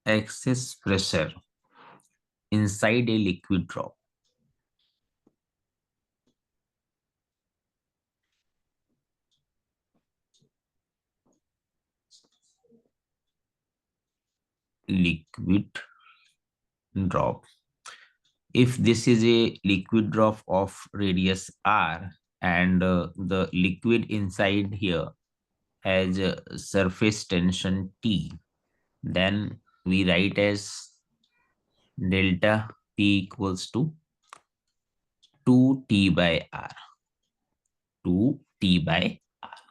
excess pressure inside a liquid drop. Liquid drop. If this is a liquid drop of radius r and the liquid inside here has a surface tension T, then we write as delta P equals to 2T by R. 2T by R.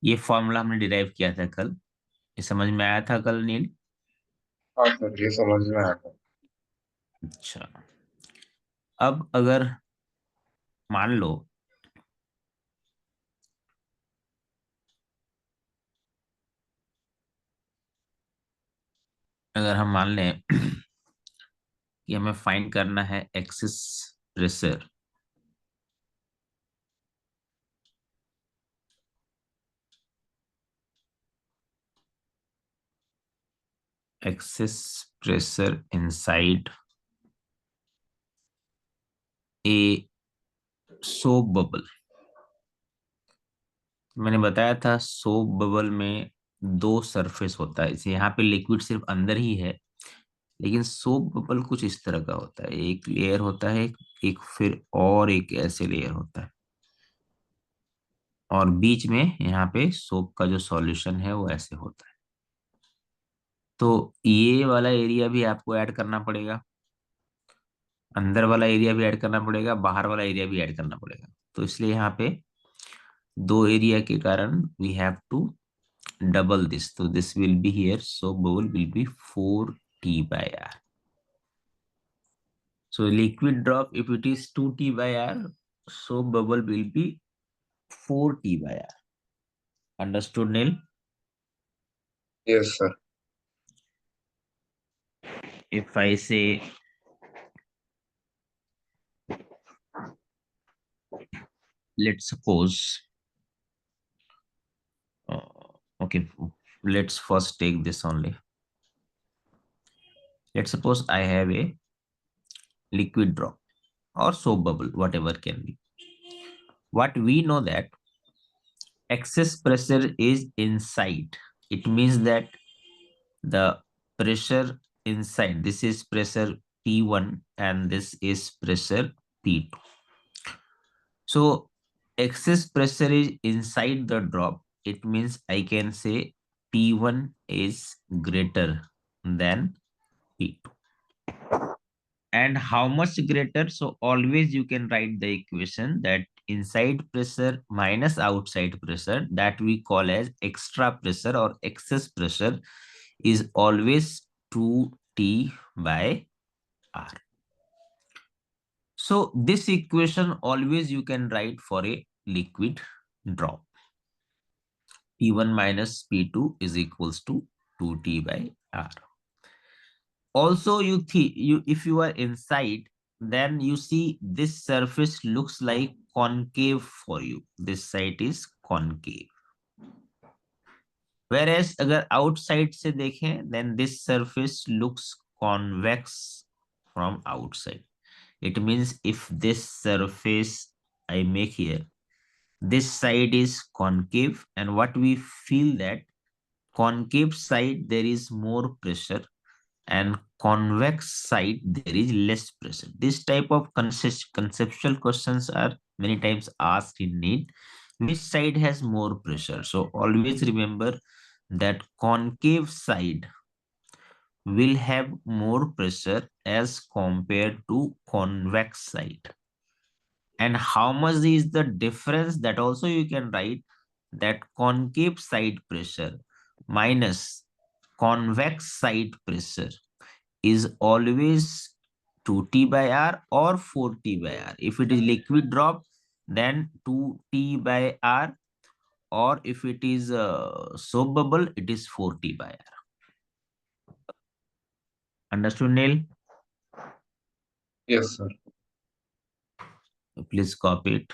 ये formula हमने derive किया था कल, ये समझ में आया था कल नील? हाँ सर, ये समझ में आया था। अच्छा, अब अगर मान लो अगर हम मान लें कि हमें फाइंड करना है axis pressure, excess pressure inside a soap bubble। मैंने बताया था सोप बबल में दो सरफेस होता है, इसे यहाँ पे लिक्विड सिर्फ अंदर ही है, लेकिन सोप बबल कुछ इस तरह का होता है। एक लेयर होता है, एक फिर और एक ऐसे लेयर होता है, और बीच में यहाँ पे सोप का जो सॉल्यूशन है वो ऐसे होता है। तो ये वाला एरिया भी आपको ऐड करना पड़ेगा, अंदर वाला एरिया भी ऐड करना पड़ेगा, बाहर वाला एरिया भी ऐड करना पड़ेगा। तो इसलिए यहाँ पे दो एरिया के कारण we have to double this, so this will be here, so bubble will be 4T by R. So liquid drop, if it is 2T by R, so bubble will be 4T by R. Understood, Neil? Yes sir. If I say, let's suppose, okay, let's first take this only. Let's suppose I have a liquid drop or soap bubble, whatever can be. What we know that excess pressure is inside. It means that the pressure inside, this is pressure P1 and this is pressure P2. So excess pressure is inside the drop. It means I can say P1 is greater than P2. And how much greater? So always you can write the equation that inside pressure minus outside pressure, that we call as extra pressure or excess pressure, is always 2T by R. So this equation always you can write for a liquid drop. P1 minus P2 is equals to 2T by R. Also, you if you are inside, then you see this surface looks like concave for you. This side is concave. Whereas अगर outside से देखें, then this surface looks convex from outside. It means if this surface I make here, this side is concave, and what we feel that concave side there is more pressure and convex side there is less pressure. This type of conceptual questions are many times asked in NEET. Which side has more pressure? So always remember that concave side will have more pressure as compared to convex side. And how much is the difference? That also you can write that concave side pressure minus convex side pressure is always 2T by R or 4T by R. If it is liquid drop, then 2T by R, or if it is soap bubble, it is 4T by R. Understood, Neil? Yes sir. Please copy it.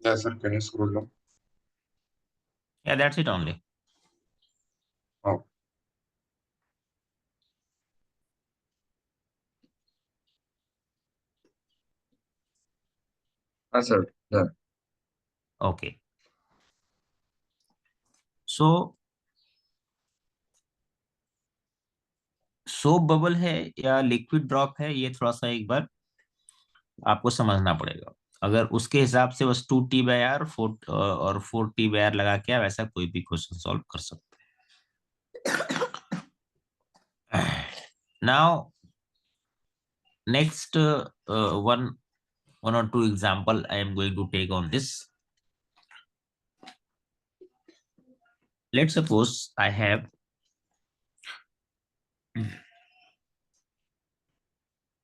Yes, sir. Can you scroll down? Yeah, that's it only. Oh, yes, sir. Yeah. Okay. So soap bubble है या liquid drop है, ये थोड़ा सा एक बार आपको समझना पड़ेगा। अगर उसके हिसाब से बस 2t/r 4 और 4t/r लगा के आप ऐसा कोई भी क्वेश्चन सॉल्व कर सकते हैं। Now next one or two example I am going to take on this. Let's suppose I have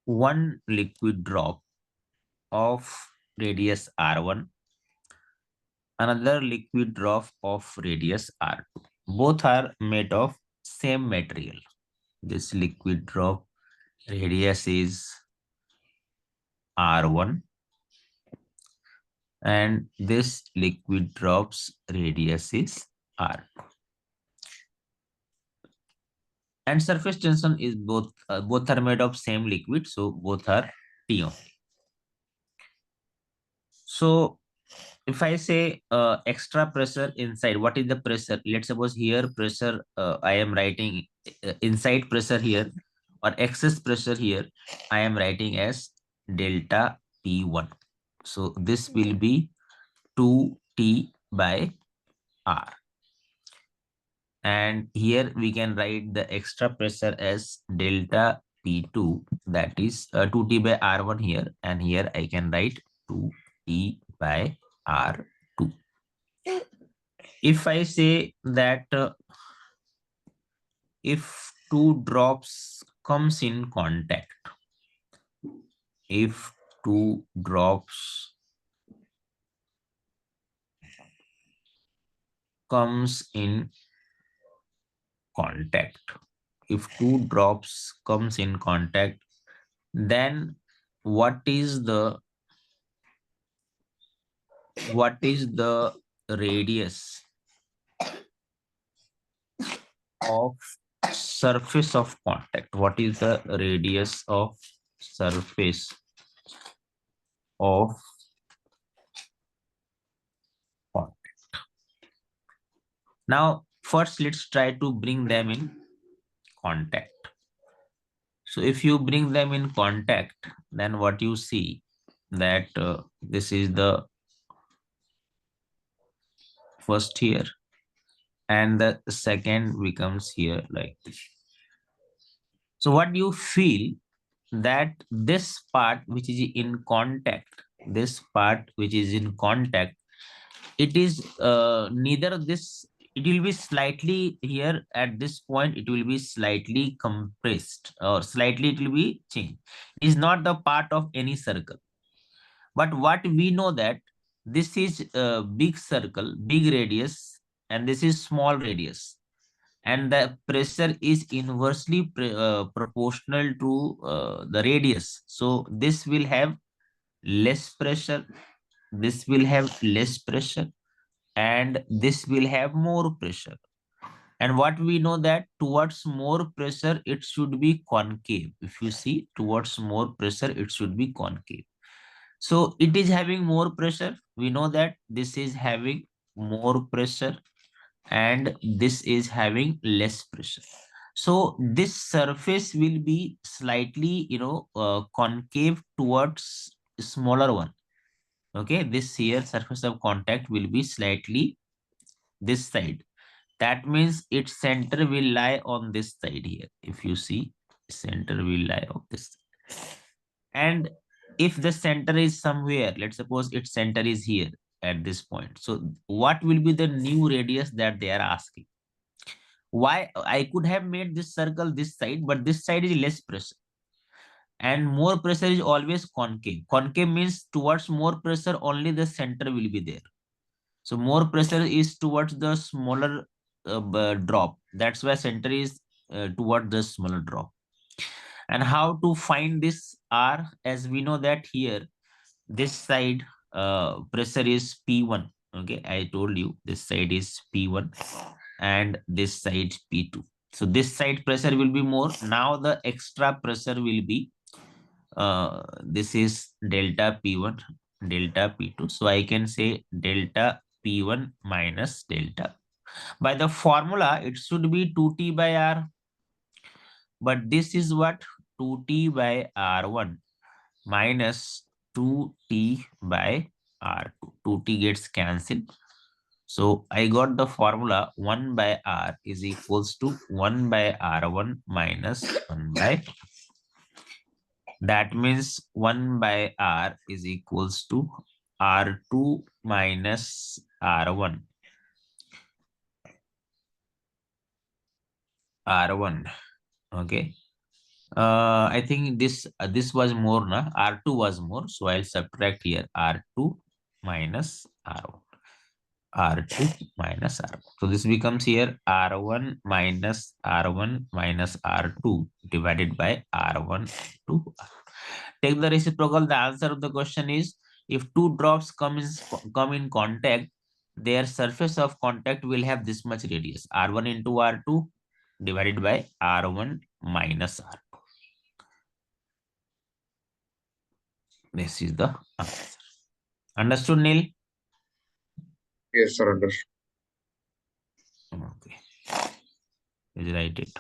one liquid drop of radius r1, another liquid drop of radius r2. Both are made of same material. This liquid drop radius is r1 and this liquid drops radius is r2. And surface tension is both are made of same liquid, so both are T only. So if I say extra pressure inside, what is the pressure? Let's suppose here pressure, I am writing inside pressure here, or excess pressure here, I am writing as delta P1. So this will be 2T/R. And here we can write the extra pressure as delta P2, that is 2T/R1 here, and here I can write 2T/R2. If I say that if two drops comes in contact, if two drops comes in contact, if two drops comes in contact, then what is the radius of surface of contact? What is the radius of surface of contact? Now first let's try to bring them in contact. So if you bring them in contact, then what you see that this is the first here and the second becomes here like this. So what you feel that this part which is in contact, this part which is in contact, it is neither this, it will be slightly here at this point, it will be slightly compressed or slightly it will be changed. It is not the part of any circle. But what we know that this is a big circle, big radius, and this is small radius. And the pressure is inversely proportional to the radius. So this will have less pressure, this will have less pressure, and this will have more pressure. And what we know that towards more pressure, it should be concave. If you see towards more pressure, it should be concave. So it is having more pressure. We know that this is having more pressure and this is having less pressure. So this surface will be slightly, concave towards smaller one. Okay, this here surface of contact will be slightly this side. That means its center will lie on this side here. If you see, center will lie on this. And if the center is somewhere, let's suppose its center is here at this point. So what will be the new radius that they are asking? Why I could have made this circle this side, but this side is less pressure. And more pressure is always concave. Concave means towards more pressure, only the center will be there. So more pressure is towards the smaller drop. That's why center is toward the smaller drop. And how to find this R? As we know that here, this side pressure is P1. Okay, I told you this side is P1 and this side P2. So this side pressure will be more. Now the extra pressure will be this is delta P1, delta P2. So I can say delta P1 minus delta. By the formula, it should be 2T by R. But this is what? 2T by R1 minus 2T by R2. 2T gets cancelled. So I got the formula 1 by R is equals to 1 by R1 minus 1 by. That means 1 by R is equals to R2 minus R1. R1. Okay. I think this was more, na? R2 was more. So I'll subtract here R2 minus R1. R2 minus R1. So this becomes here R1 minus R1 minus R2 divided by R1 to R. Take the reciprocal. The answer of the question is if two drops come in contact, their surface of contact will have this much radius R1 into R2 divided by R1 minus R2. This is the answer. Understood, Neil? Yes, sir. Understood. Okay. Let's write it.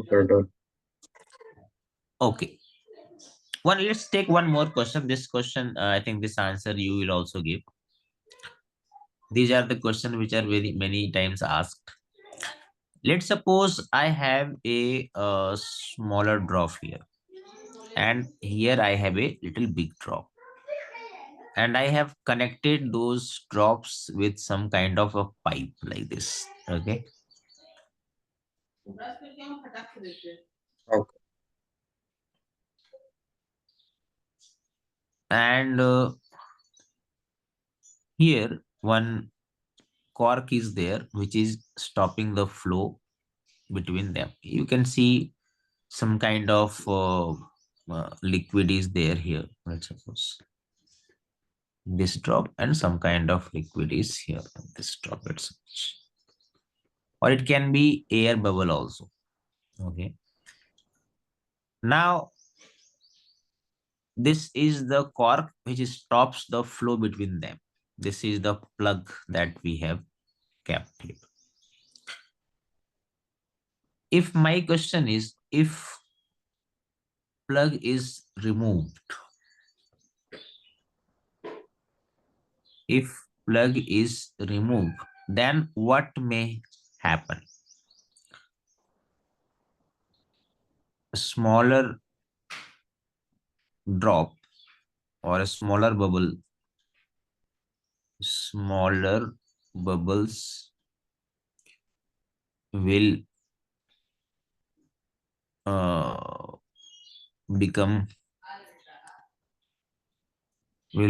Surrender. Okay. Let's take one more question. This question, I think this answer you will also give. These are the questions which are very many times asked. Let's suppose I have a, smaller drop here, and here I have a little big drop, and I have connected those drops with some kind of a pipe like this. Okay, Okay. and here one cork is there which is stopping the flow between them. You can see some kind of liquid is there here. Let's suppose this drop and some kind of liquid is here. This drop itself, or it can be air bubble also. Okay. Now this is the cork which stops the flow between them. This is the plug that we have kept here. If my question is, if plug is removed, if plug is removed, then what may happen? A smaller drop or a smaller bubbles will uh, become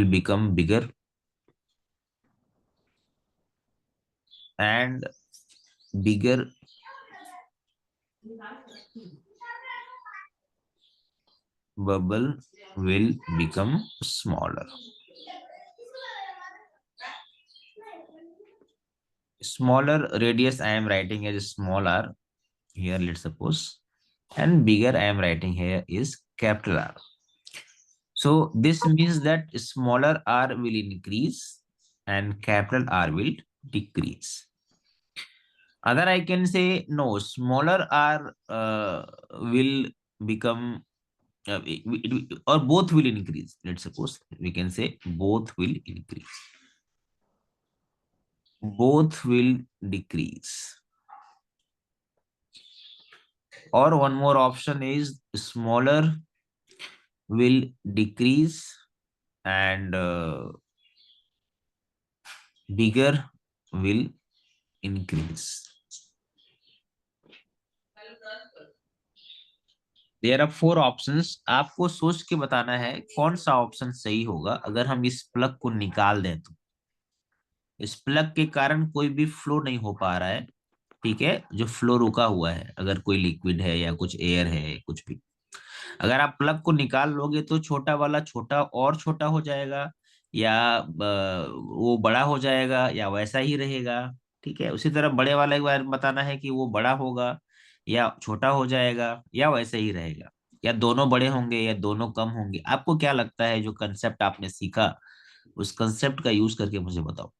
become bigger, and bigger bubble will become smaller. Smaller radius I am writing as small r here, let's suppose, and bigger I am writing here is capital R. So this means that smaller r will increase and capital R will decrease. Other I can say no, smaller r will become or both will increase. Let's suppose we can say both will increase. Both will decrease. Or one more option is smaller will decrease and bigger will increase. There are four options. आपको सोच के बताना है कौन सा option सही होगा. अगर हम इस प्लग को निकाल दें तो इस प्लग के कारण कोई भी फ्लो नहीं हो पा रहा है. ठीक है, जो फ्लो रुका हुआ है, अगर कोई लिक्विड है या कुछ एयर है कुछ भी, अगर आप प्लग को निकाल लोगे तो छोटा वाला छोटा और छोटा हो जाएगा, या वो बड़ा हो जाएगा, या वैसा ही रहेगा. ठीक है, उसी तरह बड़े वाले के बारे में बताना है कि वो बड़ा होगा या छोटा हो जाएगा या वैसा ही रहेगा, या दोनों बड़े होंगे या दोनों कम होंगे. आपको क्या लगता है जो कंसेप्ट आपने सीखा उस कंसेप्ट का यूज करके मुझे बताओ.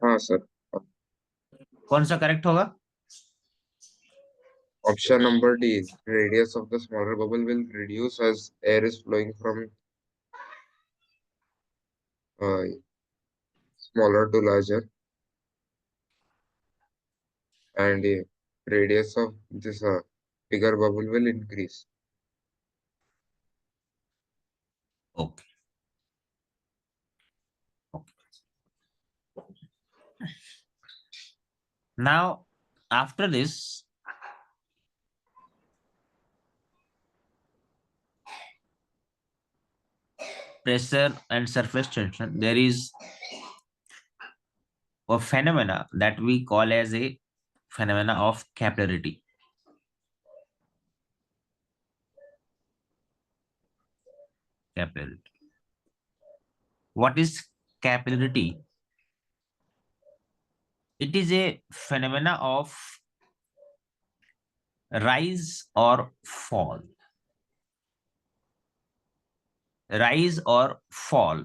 हाँ सर. कौन सा करेक्ट होगा? Option number D. Radius of the smaller bubble will reduce as air is flowing from uh, smaller to larger, and radius of this bigger bubble will increase. Okay. Now, after this, pressure and surface tension, there is a phenomena that we call as a phenomena of capillarity. Capillarity. What is capillarity? It is a phenomena of rise or fall. Rise or fall.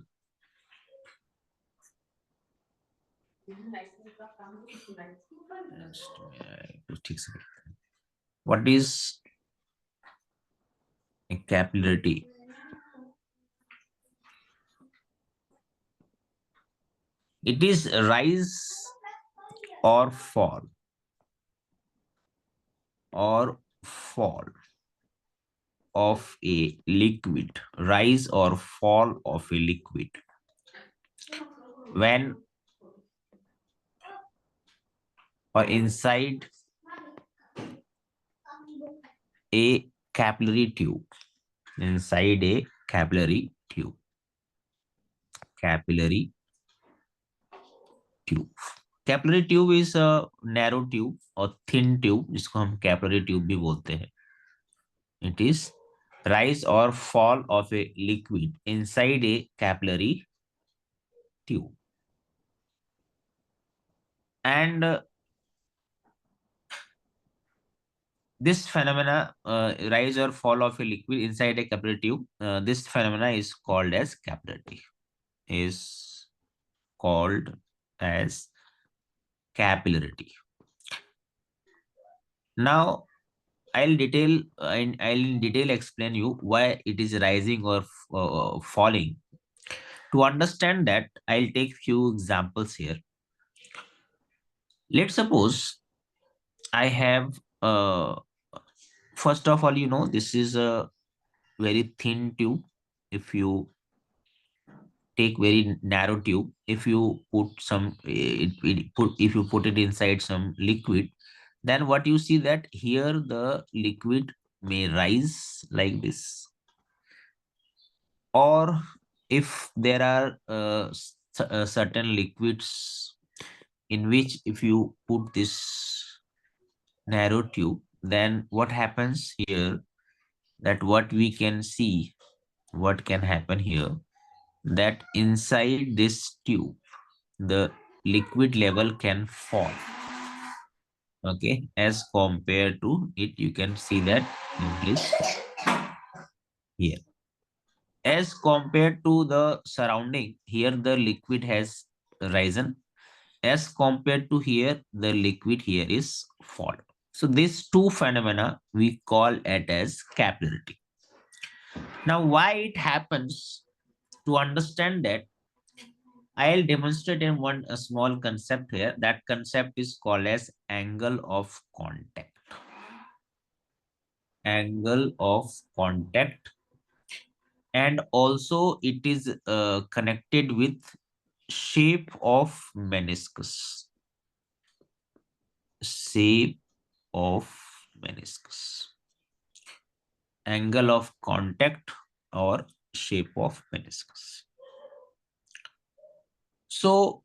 What is a capillarity? It is rise or fall or fall of a liquid, rise or fall of a liquid when or inside a capillary tube. Inside a capillary tube. Capillary tube. Capillary tube is a narrow tube or thin tube जिसको हम capillary tube भी बोलते हैं. It is rise or fall of a liquid inside a capillary tube. And this phenomena, rise or fall of a liquid inside a capillary tube, this phenomena is called as capillarity. Is called as capillarity. Now, I'll in detail explain you why it is rising or falling. To understand that, I'll take few examples here. Let's suppose I have, first of all, this is a very thin tube. If you take very narrow tube, if you put some, if you put it inside some liquid, then what you see that here the liquid may rise like this, or if there are certain liquids in which if you put this narrow tube, then what happens here, that what we can see, what can happen here, that inside this tube the liquid level can fall, okay, as compared to it. You can see that in this here, as compared to the surrounding, here the liquid has risen, as compared to here the liquid here is fall. So these two phenomena we call it as capillarity. Now why it happens, to understand that, I'll demonstrate in one a small concept here. That concept is called as angle of contact. Angle of contact, and also it is connected with shape of meniscus. Shape of meniscus. Angle of contact or shape of meniscus. So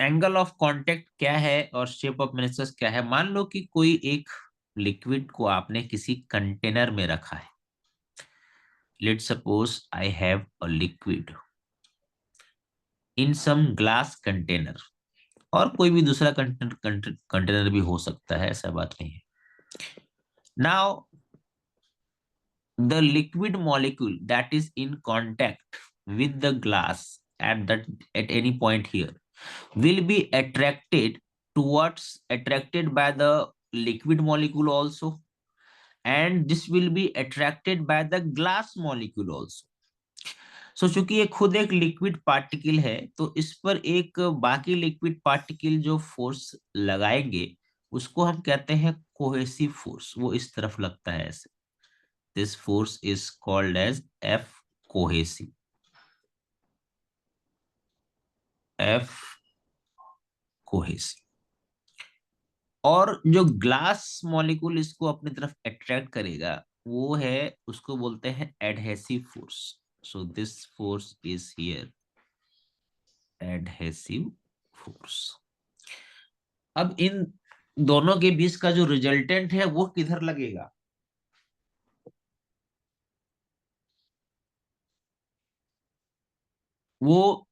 angle of contact क्या है और shape of meniscus क्या है? मान लो कि कोई एक liquid को आपने किसी कंटेनर में रखा है. Let suppose I have a liquid in some glass container, और कोई भी दूसरा कंटेनर भी हो सकता है, ऐसा बात नहीं है. Now the liquid molecule that is in contact with the glass at any point here will be attracted by the liquid molecule also, and this will be attracted by the glass molecule also. So चूंकि ये खुद एक liquid particle है, तो इस पर एक बाकी लिक्विड पार्टिकल जो फोर्स लगाएंगे उसको हम कहते हैं कोहेसिव फोर्स. वो इस तरफ लगता है ऐसे. This force is called as F cohesive. F cohesive. और जो ग्लास मॉलिक्यूल इसको अपनी तरफ अट्रैक्ट करेगा, वो है, उसको बोलते हैं adhesive force. So this force is here adhesive force. अब इन दोनों के बीच का जो रिजल्टेंट है वो किधर लगेगा? वो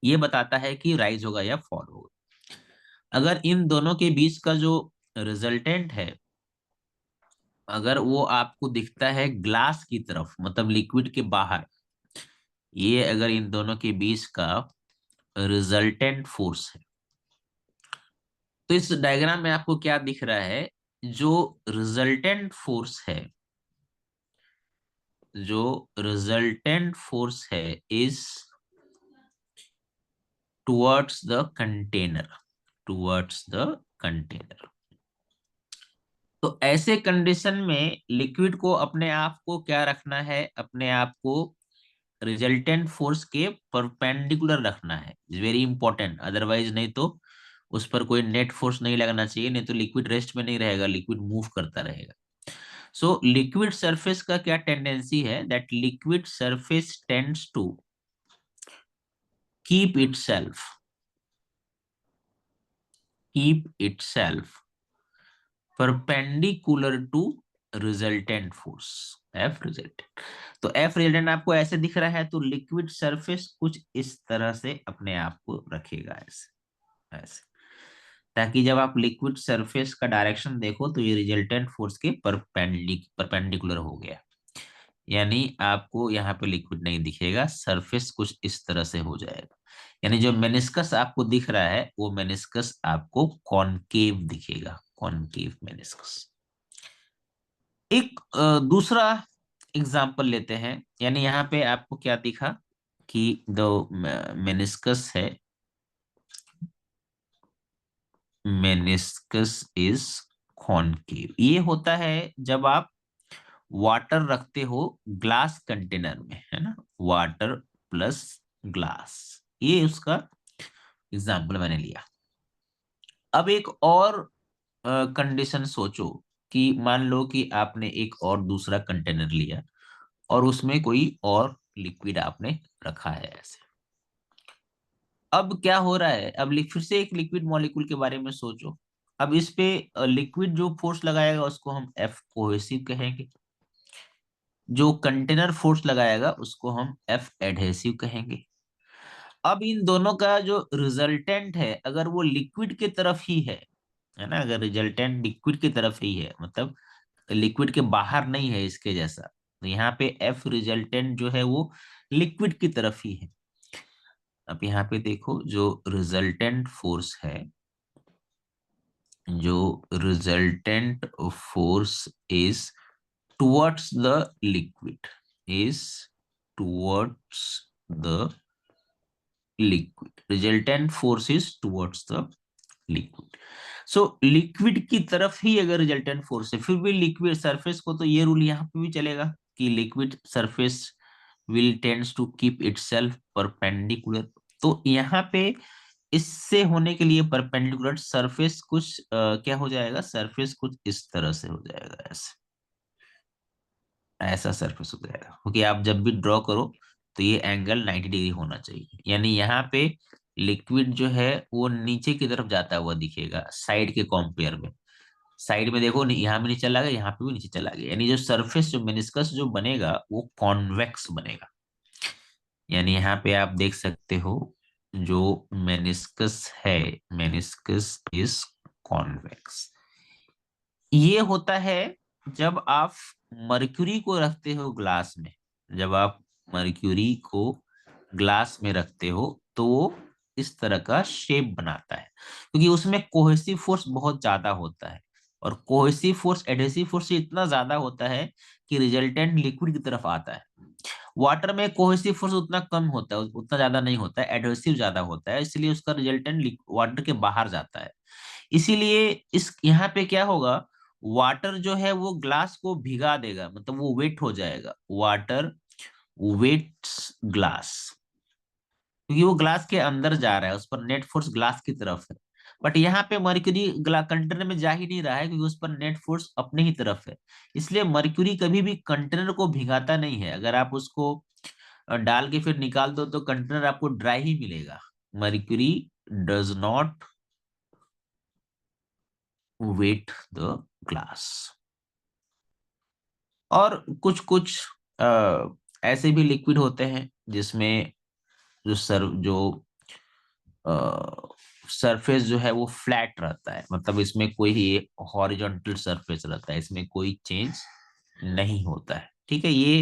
ये बताता है कि राइज होगा या फॉल होगा. अगर इन दोनों के बीच का जो रिजल्टेंट है, अगर वो आपको दिखता है ग्लास की तरफ, मतलब लिक्विड के बाहर, ये अगर इन दोनों के बीच का रिजल्टेंट फोर्स है, तो इस डायग्राम में आपको क्या दिख रहा है? जो रिजल्टेंट फोर्स है, जो रिजल्टेंट फोर्स है is towards the container. Towards the container. तो ऐसे कंडीशन में लिक्विड को अपने आप को क्या रखना है? अपने आप को रिजल्टेंट फोर्स के परपेंडिकुलर रखना है. Is very important. अदरवाइज नहीं तो उस पर कोई नेट फोर्स नहीं लगना चाहिए, नहीं तो लिक्विड रेस्ट में नहीं रहेगा, लिक्विड मूव करता रहेगा. सो लिक्विड सरफेस का क्या टेंडेंसी है? That liquid surface tends to keep itself keep itself perpendicular to resultant force, F resultant. तो F resultant आपको ऐसे दिख रहा है, तो लिक्विड सरफेस कुछ इस तरह से अपने आप को रखेगा ऐसे, ऐसे, ताकि जब आप लिक्विड सरफेस का डायरेक्शन देखो तो ये रिजल्टेंट फोर्स के परपेंडिकुलर हो गया. यानी आपको यहाँ पे लिक्विड नहीं दिखेगा, सरफेस कुछ इस तरह से हो जाएगा. यानी जो मेनिस्कस आपको दिख रहा है वो मेनिस्कस आपको कॉनकेव दिखेगा, कॉनकेव मेनिस्कस. एक दूसरा एग्जाम्पल लेते हैं. यानी यहाँ पे आपको क्या दिखा कि दो मेनिस्कस है, मेनिस्कस इज कॉनकेव। ये होता है जब आप वाटर रखते हो ग्लास कंटेनर में, है ना, वाटर प्लस ग्लास, ये उसका एग्जाम्पल मैंने लिया। अब एक और कंडीशन सोचो कि मान लो कि आपने एक और दूसरा कंटेनर लिया और उसमें कोई और लिक्विड आपने रखा है ऐसे। अब क्या हो रहा है, अब फिर से एक लिक्विड मॉलिक्यूल के बारे में सोचो। अब इस पे लिक्विड जो फोर्स लगाएगा उसको हम एफ कोहेसिव कहेंगे, जो कंटेनर फोर्स लगाएगा उसको हम एफ एडहेसिव कहेंगे। अब इन दोनों का जो रिजल्टेंट है अगर वो लिक्विड की तरफ ही है ना, अगर रिजल्टेंट लिक्विड की तरफ ही है, मतलब लिक्विड के बाहर नहीं है इसके जैसा, तो यहाँ पे एफ रिजल्टेंट जो है वो लिक्विड की तरफ ही है। अब यहाँ पे देखो जो रिजल्टेंट फोर्स है, जो resultant force is towards the liquid, is towards the liquid, resultant force is towards the liquid. So liquid की तरफ ही अगर रिजल्टेंट फोर्स है, फिर भी लिक्विड सरफेस को तो ये रूल यहाँ पे भी चलेगा कि liquid surface will tends to keep itself perpendicular. तो यहाँ पे इससे होने के लिए परपेंडिकुलर सरफेस कुछ क्या हो जाएगा, सरफेस कुछ इस तरह से हो जाएगा, ऐसे ऐसा सरफेस हो जाएगा, क्योंकि आप जब भी ड्रॉ करो तो ये एंगल 90 डिग्री होना चाहिए। यानी यहाँ पे लिक्विड जो है वो नीचे की तरफ जाता हुआ दिखेगा साइड के कंपेयर में। साइड में देखो यहाँ भी नीचे चला गया, यहाँ पे भी नीचे चला गया, यानी जो सरफेस जो मेनिस्कस जो बनेगा वो कॉन्वेक्स बनेगा। यानी यहाँ पे आप देख सकते हो जो मेनिस्कस है, मेनिस्कस इज कॉन्वेक्स। ये होता है जब आप मर्क्यूरी को रखते हो ग्लास में, जब आप मर्क्यूरी को ग्लास में रखते हो तो वो इस तरह का शेप बनाता है, क्योंकि उसमें कोहेसिव फोर्स बहुत ज्यादा होता है। और कोहेसिव फोर्स एडहेसिव फोर्स से इतना ज्यादा होता है कि रिजल्टेंट लिक्विड की तरफ आता है। वाटर में कोहेसिव फोर्स उतना कम होता है, उतना ज्यादा नहीं होता है, एडहेसिव ज्यादा होता है, इसलिए उसका रिजल्टेंट वाटर के बाहर जाता है। इसीलिए इस यहाँ पे क्या होगा, वाटर जो है वो ग्लास को भिगा देगा, मतलब वो वेट हो जाएगा, वाटर वेट्स ग्लास, क्योंकि वो ग्लास के अंदर जा रहा है, उस पर नेट फोर्स ग्लास की तरफ है। बट यहाँ पे मर्क्यूरी कंटेनर में जा ही नहीं रहा है, क्योंकि उस पर नेट फोर्स अपने ही तरफ है। इसलिए मर्क्यूरी कभी भी कंटेनर को भिगाता नहीं है। अगर आप उसको डाल के फिर निकाल दो तो कंटेनर आपको ड्राई ही मिलेगा। Mercury does not wet the glass. और कुछ कुछ ऐसे भी लिक्विड होते हैं जिसमें जो सरफेस जो है वो फ्लैट रहता है, मतलब इसमें कोई ही हॉरिजॉन्टल सरफेस रहता है, इसमें कोई चेंज नहीं होता है। ठीक है, ये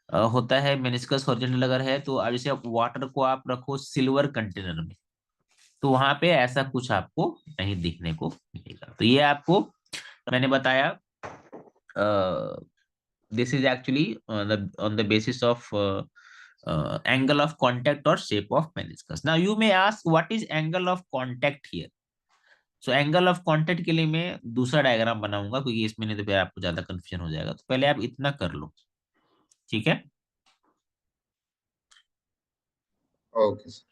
होता है मेनिस्कस हॉरिजॉन्टल अगर है तो। अब जैसे वाटर को आप रखो सिल्वर कंटेनर में तो वहां पे ऐसा कुछ आपको नहीं दिखने को मिलेगा। तो ये आपको मैंने बताया, this is actually on the basis of angle of contact or shape of meniscus. Now you may ask what is angle of contact here. So angle of contact के लिए मैं दूसरा डायग्राम बनाऊंगा, क्योंकि इसमें नहीं तो फिर आपको ज्यादा कंफ्यूजन हो जाएगा। तो पहले आप इतना कर लो, ठीक है। Okay sir.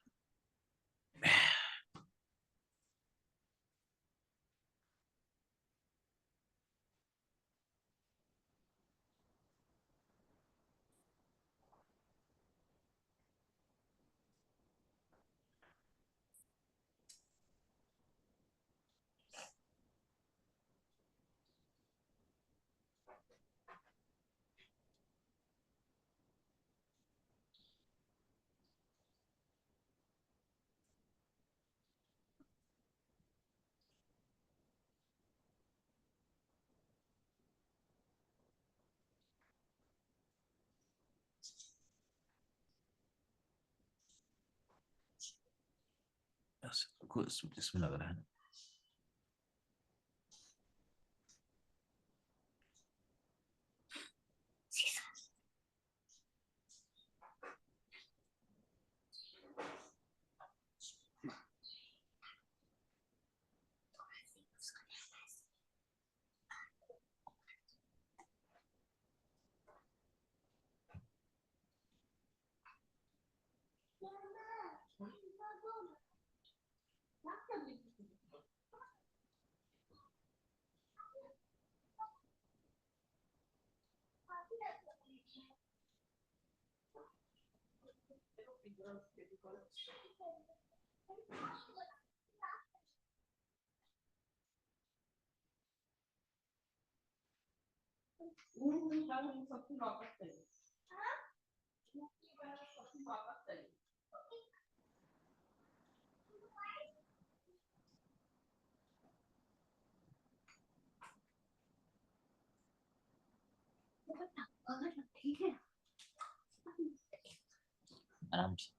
कुछ इसमें लग रहा है। आराम से।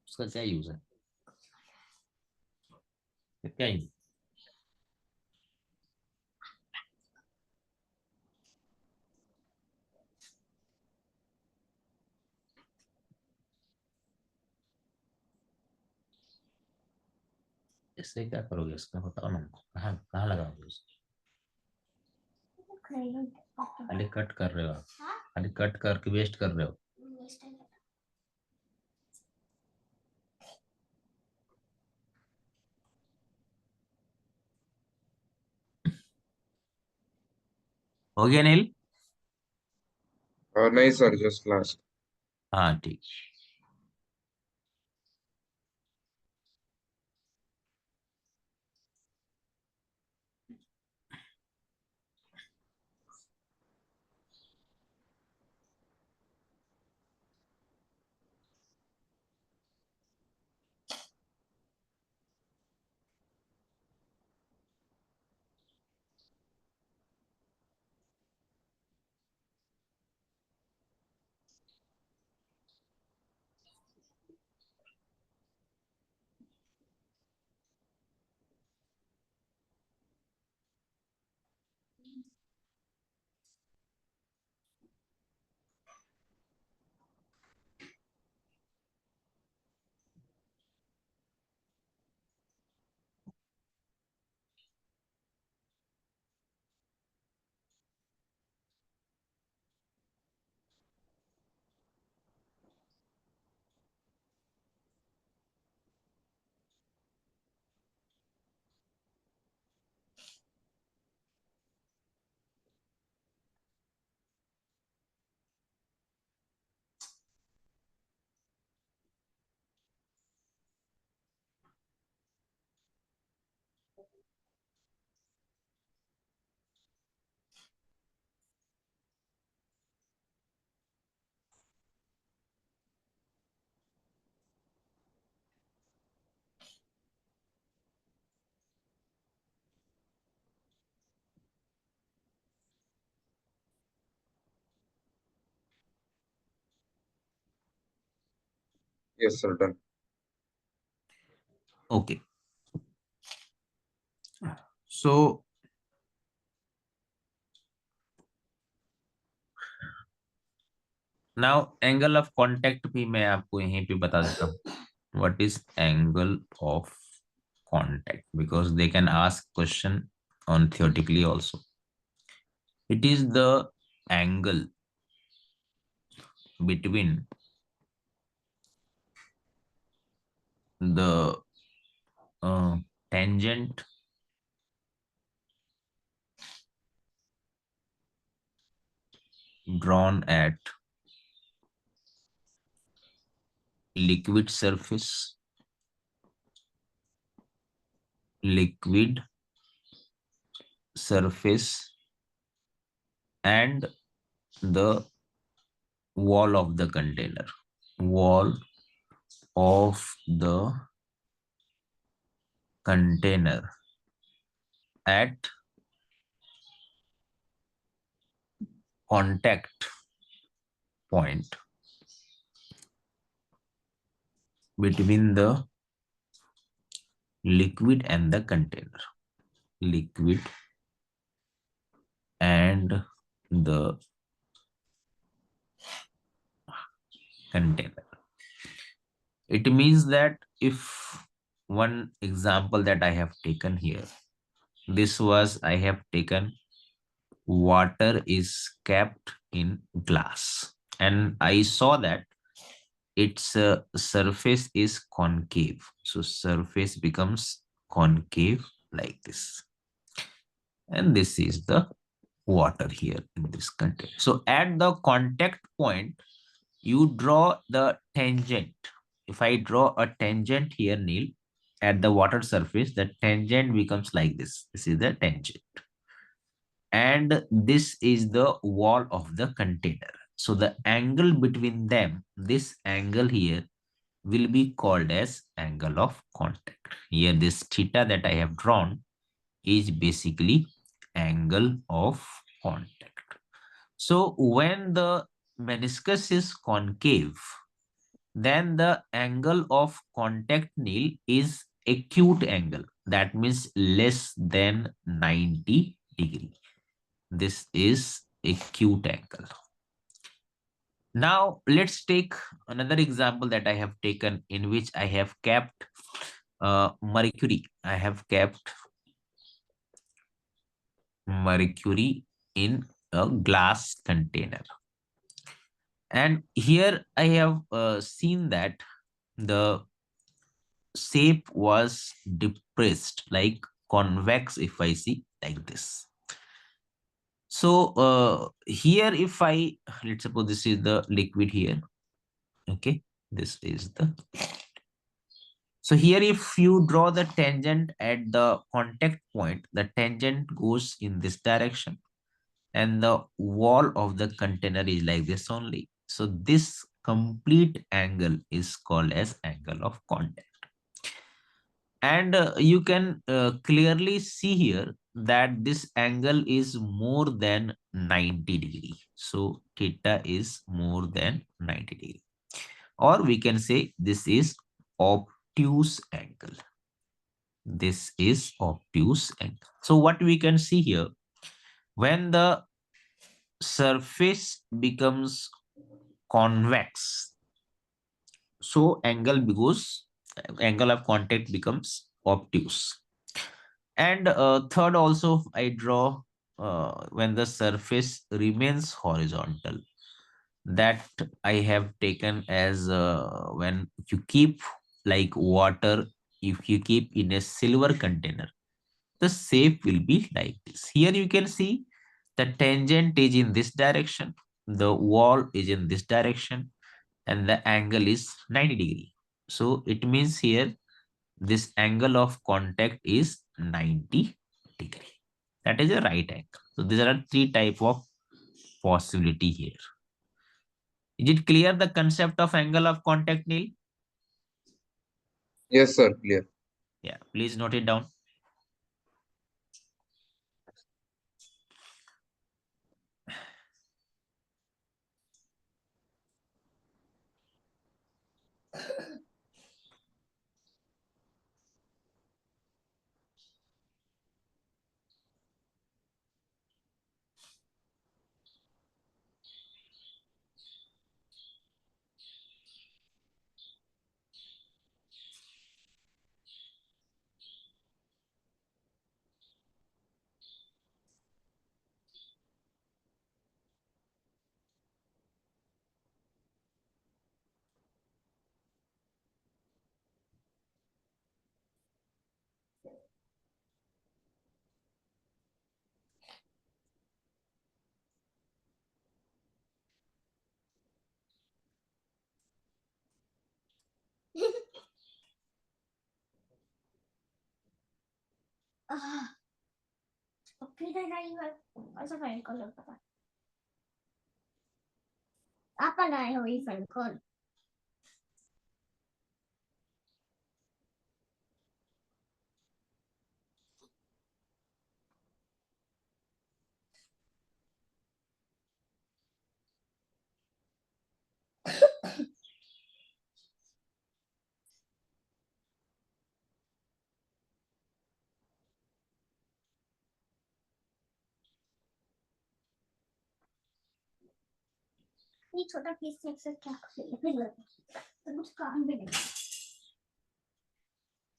उसका क्या यूज है? क्या यूज? इससे क्या करोगे? इसका बताओ ना हमको। कहाँ कहाँ लगाओगे उसको? खाली कट कर रहे हो आप? खाली कट करके वेस्ट कर रहे हो? हो गया नील? नहीं सर, जस्ट लास्ट। हाँ ठीक। Yes, sir, done. Okay. So now angle of contact भी मैं आपको यहीं पे बता देता हूँ. What is angle of contact? Because they can ask question on theoretically also. It is the angle between the tangent drawn at liquid surface, liquid surface and the wall of the container, wall of the container at contact point between the liquid and the container, liquid and the container. It means that if one example that I have taken here, this was I have taken water is kept in glass, and I saw that its surface is concave. So surface becomes concave like this. And this is the water here in this container. So at the contact point, you draw the tangent. If I draw a tangent here, Neil, at the water surface, the tangent becomes like this. This is the tangent. And this is the wall of the container. So the angle between them, this angle here, will be called as angle of contact. Here, this theta that I have drawn is basically angle of contact. So when the meniscus is concave, then the angle of contact nil is acute angle. That means less than 90 degree. This is acute angle. Now let's take another example that I have taken in which I have kept mercury. I have kept mercury in a glass container. And here I have seen that the shape was depressed, like convex, if I see like this. So here, if I, let's suppose this is the liquid here. Okay, this is the. So here, if you draw the tangent at the contact point, the tangent goes in this direction and the wall of the container is like this only. So this complete angle is called as angle of contact. And you can clearly see here that this angle is more than 90 degree. So theta is more than 90 degree. Or we can say this is obtuse angle. This is obtuse angle. So what we can see here, when the surface becomes convex, so angle of contact becomes obtuse. And third also I draw when the surface remains horizontal, that I have taken as when you keep like water, if you keep in a silver container, the shape will be like this. Here you can see the tangent is in this direction, the wall is in this direction, and the angle is 90 degree. So it means here this angle of contact is 90 degree. That is a right angle. So these are three type of possibility here. Is it clear the concept of angle of contact, Neil? Yes, sir. Clear. Yeah, please note it down.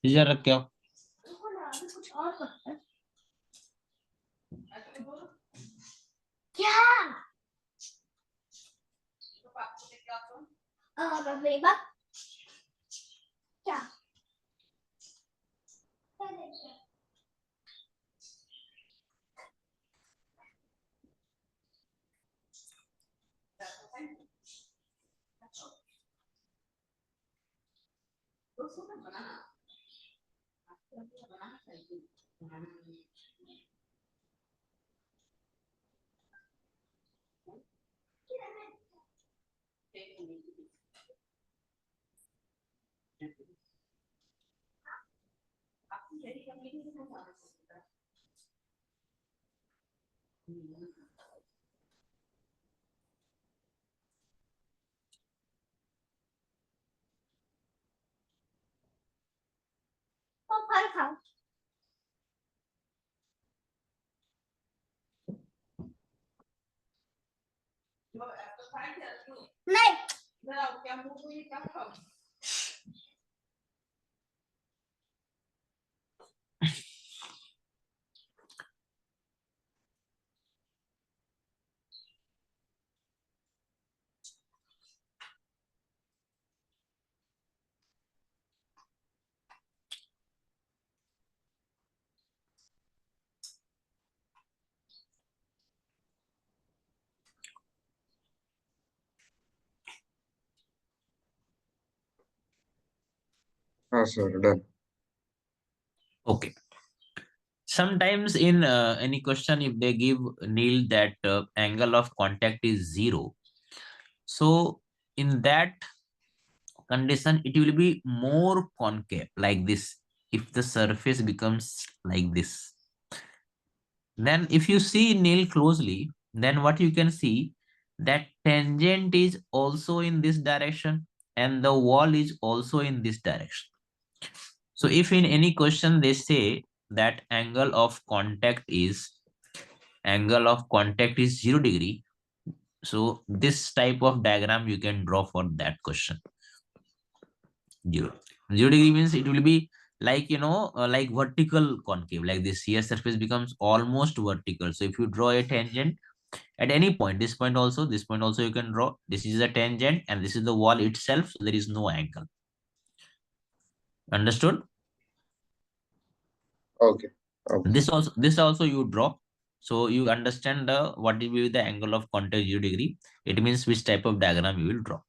इधर रख क्या Ah, sir. Done. okay. Sometimes in any question, if they give Neil that angle of contact is 0, so in that condition, it will be more concave like this. If the surface becomes like this, then if you see Neil closely, then what you can see that tangent is also in this direction and the wall is also in this direction. So if in any question they say that angle of contact is 0 degree, so this type of diagram you can draw for that question. 0 degree means it will be like like vertical concave like this. Here surface becomes almost vertical. So if you draw a tangent at any point, this point also you can draw. This is a tangent and this is the wall itself. So there is no angle. Understood? Okay. Okay. This also you draw. So you understand the what will be the angle of contact 0 degree. It means which type of diagram you will draw.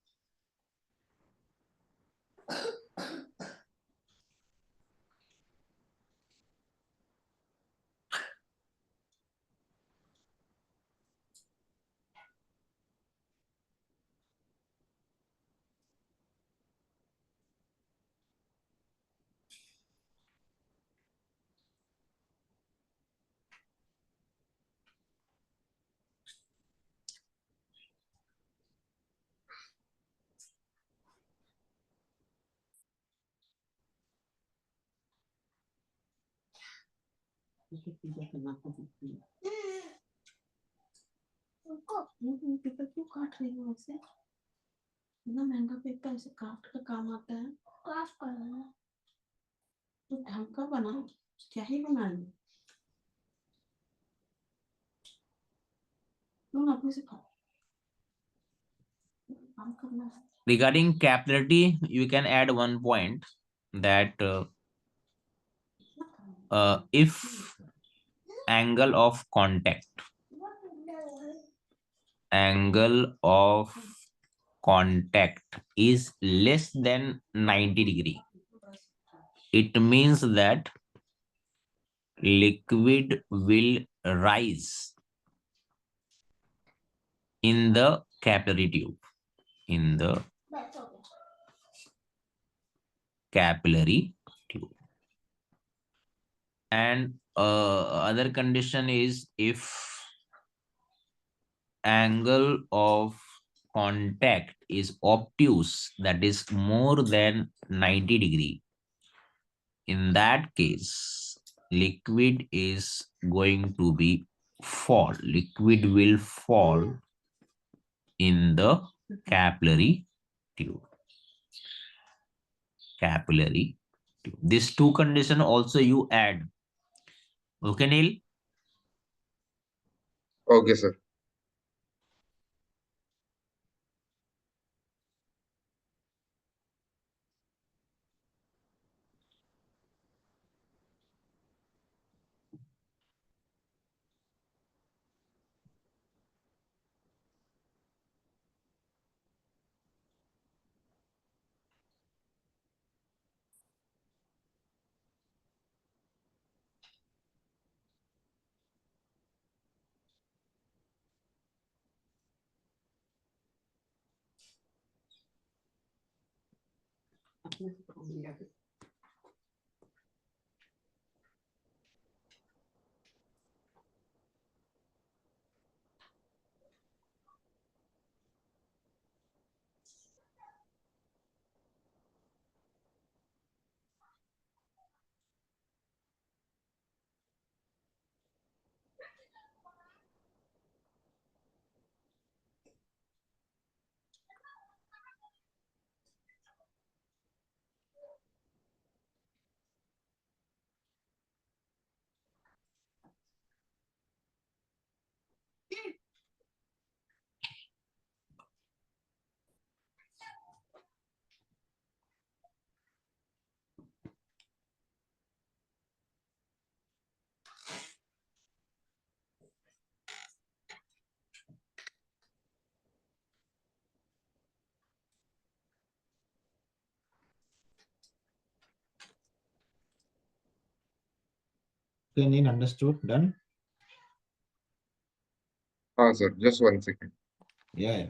Paper क्यों काट रही हो ऐसे? इतना महंगा paper ऐसे काट का काम आता है? क्राफ्ट कर रहा है तो ढंग का बनाओ। क्या ही बना रही हो? तुम अपने से खाओ, काम करना है। Regarding capillarity, you can add one point that if angle of contact angle of contact is less than 90 degree, it means that liquid will rise in the capillary tube, in the capillary tube. And other condition is if angle of contact is obtuse, that is more than 90 degree, in that case liquid is going to be fall, liquid will fall in the capillary tube, capillary tube. These two condition also you add. Okay, Neil? Okay, sir. Okay, Neil, understood. Done. Sir, just 1 second. Yeah, yeah.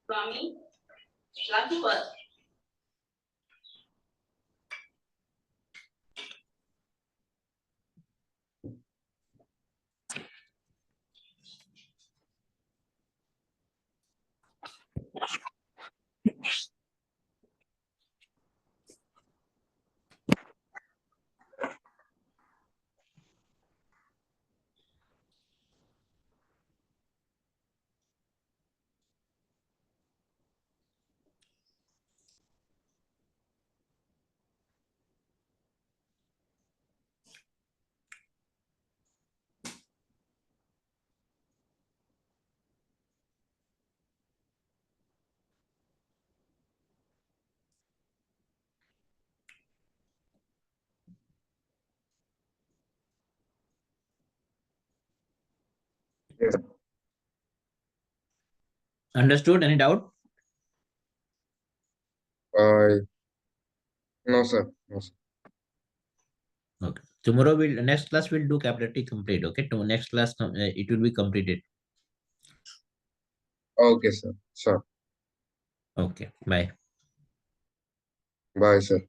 Swami, Raghuvat. Yes. Understood? Any doubt? Uh, no, sir. No, sir. Okay. Tomorrow we'll next class we'll do capillary complete. Okay. To next class it will be completed. Okay, sir. Sure. Okay. Bye. Bye, sir.